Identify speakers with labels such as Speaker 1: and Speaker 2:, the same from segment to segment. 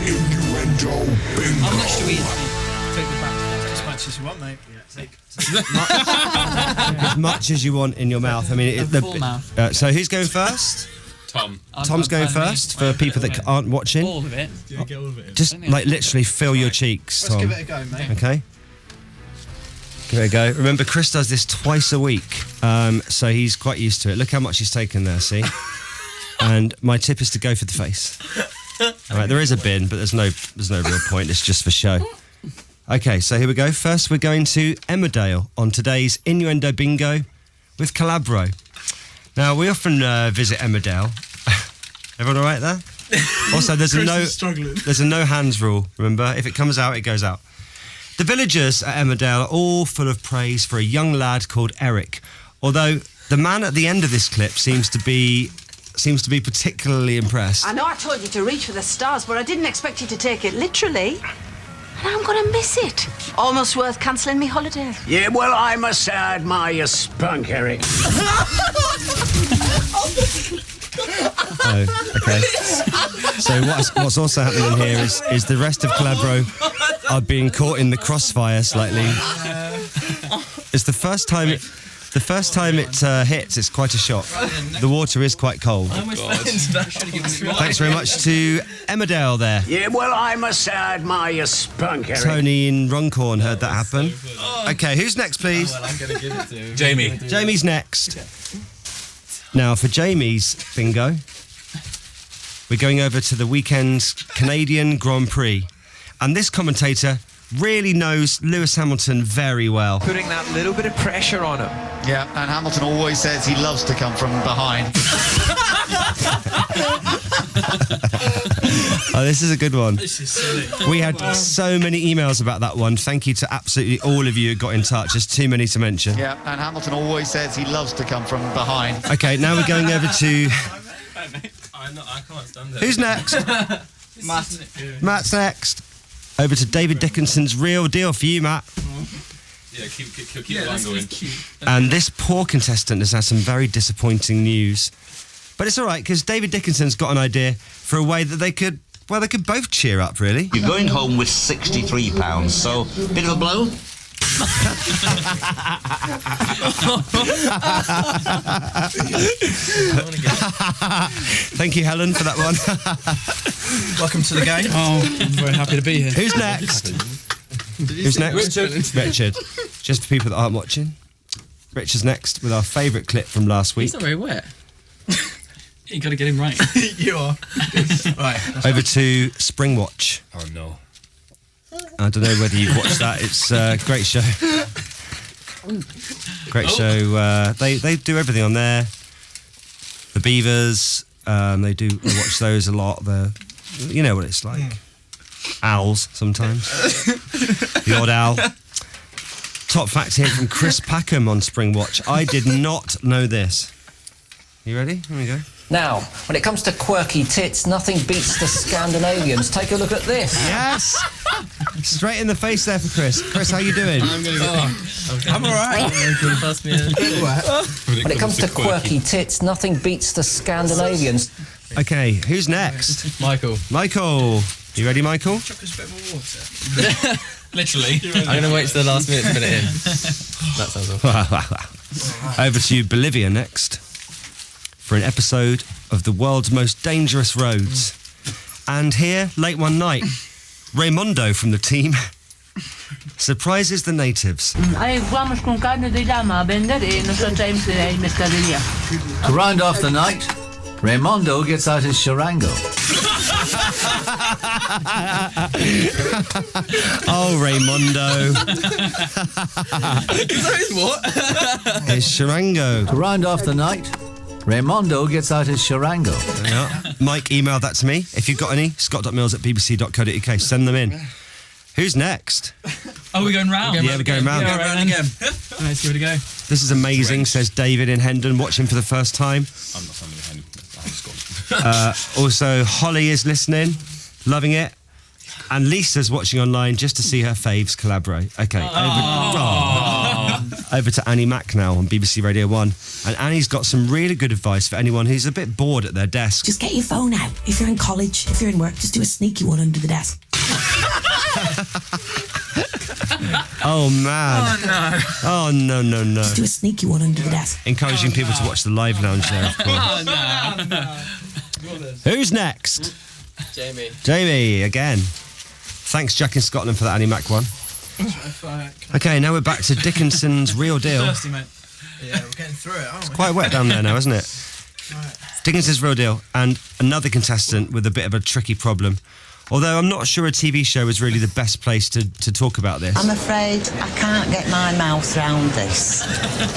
Speaker 1: Innuendo Bingo.
Speaker 2: How much do we take the back? As much as you want, mate. Yeah,
Speaker 3: as much as you want in your mouth. I mean,
Speaker 2: full mouth.
Speaker 3: So who's going first?
Speaker 4: Tom.
Speaker 3: Tom's going first for people that aren't watching.
Speaker 2: All of it.
Speaker 5: Yeah, get all of it in.
Speaker 3: Just like literally fill your cheeks, Tom.
Speaker 2: Let's give it a go, mate.
Speaker 3: Okay. Give it a go. Remember, Chris does this twice a week, so he's quite used to it. Look how much he's taken there, see? And my tip is to go for the face. All right, there is a bin, but there's no real point. It's just for show. Okay, so here we go. First, we're going to Emmerdale on today's Innuendo Bingo with Collabro. Now, we often visit Emmerdale. Everyone all right there? Also, there's a no hands rule, remember? If it comes out, it goes out. The villagers at Emmerdale are all full of praise for a young lad called Eric, although the man at the end of this clip seems to be particularly impressed.
Speaker 6: I know I told you to reach for the stars, but I didn't expect you to take it literally. And I'm going to miss it. Almost worth cancelling me holiday.
Speaker 7: Yeah, well, I must say I admire your spunk, Eric.
Speaker 3: Oh, okay. So what's also happening here is the rest of Collabro are being caught in the crossfire slightly. It's the first time it hits, it's quite a shock. The water is quite cold. Thanks very much to Emmerdale there.
Speaker 7: Yeah, well, I must say I admire your spunk, Eric.
Speaker 3: Tony in Runcorn heard that happen. Okay, who's next, please?
Speaker 5: Well, I'm going to give it to
Speaker 4: Jamie.
Speaker 3: Jamie's next. Now, for Jamie's bingo, we're going over to the weekend's Canadian Grand Prix. And this commentator really knows Lewis Hamilton very well.
Speaker 8: Putting that little bit of pressure on him.
Speaker 9: Yeah, and Hamilton always says he loves to come from behind.
Speaker 3: Oh, this is a good one.
Speaker 2: This is silly.
Speaker 3: We had so many emails about that one. Thank you to absolutely all of you who got in touch. There's too many to mention.
Speaker 9: Yeah, and Hamilton always says he loves to come from behind.
Speaker 3: Okay, now we're going over to...
Speaker 4: I can't stand it.
Speaker 3: Who's next? Matt's next. Over to David Dickinson's Real Deal for you, Matt.
Speaker 4: Yeah, keep the line going.
Speaker 3: And this poor contestant has had some very disappointing news. But it's all right, because David Dickinson's got an idea for a way that they could both cheer up, really.
Speaker 10: You're going home with £63, so bit of a blow.
Speaker 3: Thank you, Helen, for that one.
Speaker 2: Welcome to the game.
Speaker 5: Oh, I'm very happy to be here.
Speaker 3: Who's next? Who's next? Richard. Just for people that aren't watching, Richard's next with our favourite clip from last week.
Speaker 5: He's not very wet. You got to get him right.
Speaker 2: You are. Right.
Speaker 3: Over to Springwatch.
Speaker 4: Oh no.
Speaker 3: I don't know whether you've watched that. It's a great show. Great show. They do everything on there. The Beavers. They watch those a lot. You know what it's like. Owls sometimes. The odd owl. Top fact here from Chris Packham on Springwatch. I did not know this. You ready? Here we go.
Speaker 11: Now, when it comes to quirky tits, nothing beats the Scandinavians. Take a look at this.
Speaker 3: Yes! Straight in the face there for Chris. Chris, how you doing?
Speaker 2: I'm all right.
Speaker 11: When it comes to quirky tits, nothing beats the Scandinavians.
Speaker 3: Okay, who's next?
Speaker 5: Michael.
Speaker 3: Michael. You ready, Michael?
Speaker 2: Chuck us a bit more water.
Speaker 5: Literally. I'm going to wait till the last minute to put it in. That sounds awful.
Speaker 3: Over to you, Bolivia next, for an episode of the world's most dangerous roads. And here, late one night, Raimundo from the team surprises the natives.
Speaker 6: Vamos con carne de llama a vender en nuestra mercadería.
Speaker 7: To round off the night, Raimondo gets out his charango.
Speaker 3: Oh, Raimundo.
Speaker 5: What?
Speaker 3: His charango.
Speaker 7: To round off the night, Raimondo gets out his charango.
Speaker 3: Yeah. Mike emailed that to me. If you've got any, scott.mills@bbc.co.uk. Send them in. Who's next?
Speaker 5: Oh, we're going round?
Speaker 3: Yeah, we're going round.
Speaker 2: Go round again.
Speaker 5: Let's give it a go.
Speaker 3: This is amazing, says David in Hendon, watching for the first time.
Speaker 4: I'm not sounding behind.
Speaker 3: Also, Holly is listening, loving it. And Lisa's watching online just to see her faves Collabro. Okay. over to Annie Mac now on BBC Radio 1. And Annie's got some really good advice for anyone who's a bit bored at their desk.
Speaker 12: Just get your phone out. If you're in college, if you're in work, just do a sneaky one under the desk.
Speaker 3: Oh, man. Oh, no.
Speaker 12: Just do a sneaky one under the desk.
Speaker 3: Encouraging people to watch the live lounge there, of course. Who's next? Jamie, again. Thanks, Jack in Scotland, for that Annie Mac one. Okay, now we're back to Dickinson's Real Deal.
Speaker 2: Thirsty, mate. Yeah, we're getting through it, aren't we?
Speaker 3: It's quite wet down there now, isn't it?
Speaker 2: Right.
Speaker 3: Dickinson's Real Deal, and another contestant with a bit of a tricky problem. Although I'm not sure a TV show is really the best place to talk about this.
Speaker 13: I'm afraid I can't get my mouth round this.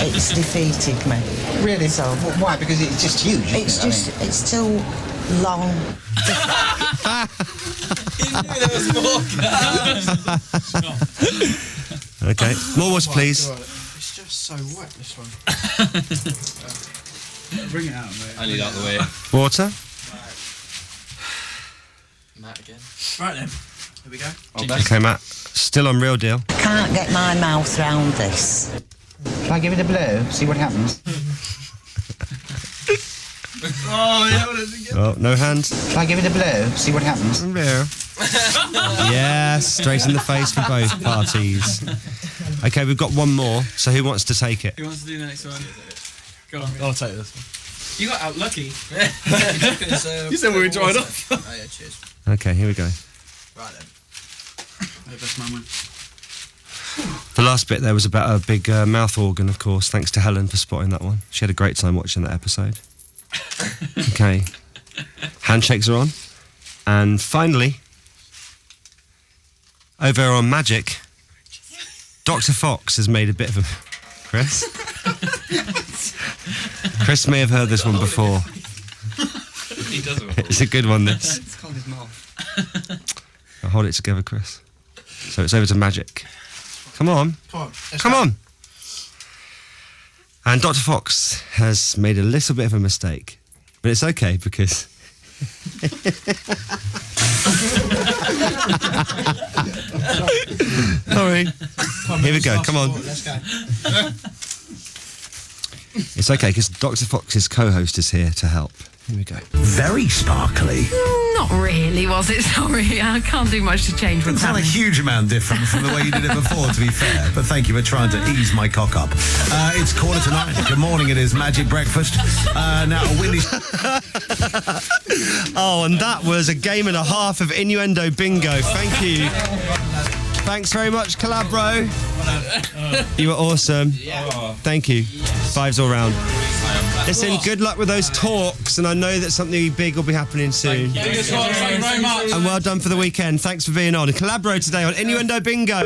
Speaker 13: It's defeated me.
Speaker 14: Really?
Speaker 13: So
Speaker 14: why? Because it's just huge.
Speaker 13: It's too long.
Speaker 3: Okay, more water, please.
Speaker 2: God. It's just so wet, this one. Bring it out, mate.
Speaker 4: I need out the way.
Speaker 3: Water.
Speaker 5: Matt again.
Speaker 2: Right then, here we go.
Speaker 3: Okay, Matt. Still on Real Deal.
Speaker 13: I can't get my mouth round this.
Speaker 14: Shall I give it a blow? See what happens.
Speaker 3: Oh, no hands.
Speaker 14: Shall I give it a blow? See what happens.
Speaker 3: Yes, straight in the face for both parties. Okay, we've got one more. So who wants to take it?
Speaker 2: Who wants to do the next one? Go on.
Speaker 5: I'll take this one.
Speaker 2: You got out lucky.
Speaker 5: You said we were dried off.
Speaker 2: Oh yeah, cheers.
Speaker 3: Okay, here we go.
Speaker 2: Right then. Best man win.
Speaker 3: The last bit there was about a big mouth organ, of course. Thanks to Helen for spotting that one. She had a great time watching that episode. Okay. Handshakes are on. And finally, over on Magic, Dr. Fox has made a bit of a... Chris? Chris may have heard this one before.
Speaker 4: He doesn't.
Speaker 3: It's a good one, this.
Speaker 2: It's called his mouth.
Speaker 3: I'll hold it together, Chris. So it's over to Magic. Come on. Come on. And Dr. Fox has made a little bit of a mistake. But it's okay because... Sorry. Here we go. Come on.
Speaker 2: Let's go.
Speaker 3: It's okay because Dr. Fox's co-host is here to help. Here we go.
Speaker 7: Very sparkly.
Speaker 15: Not really, was it? Sorry, I can't do much to change what's
Speaker 7: It's not a
Speaker 15: happening.
Speaker 7: huge amount different from the way you did it before, to be fair. But thank you for trying to ease my cock up. It's 9:15. Good morning, it is Magic Breakfast. Now, Winnie...
Speaker 3: Oh, and that was a game and a half of Innuendo Bingo. Thank you. Thanks very much, Collabro. You were awesome. Thank you. Fives all round. Listen, good luck with those talks, and I know that something big will be happening soon.
Speaker 2: Thank you very much.
Speaker 3: And well done for the weekend. Thanks for being on. Collabro today on Innuendo Bingo.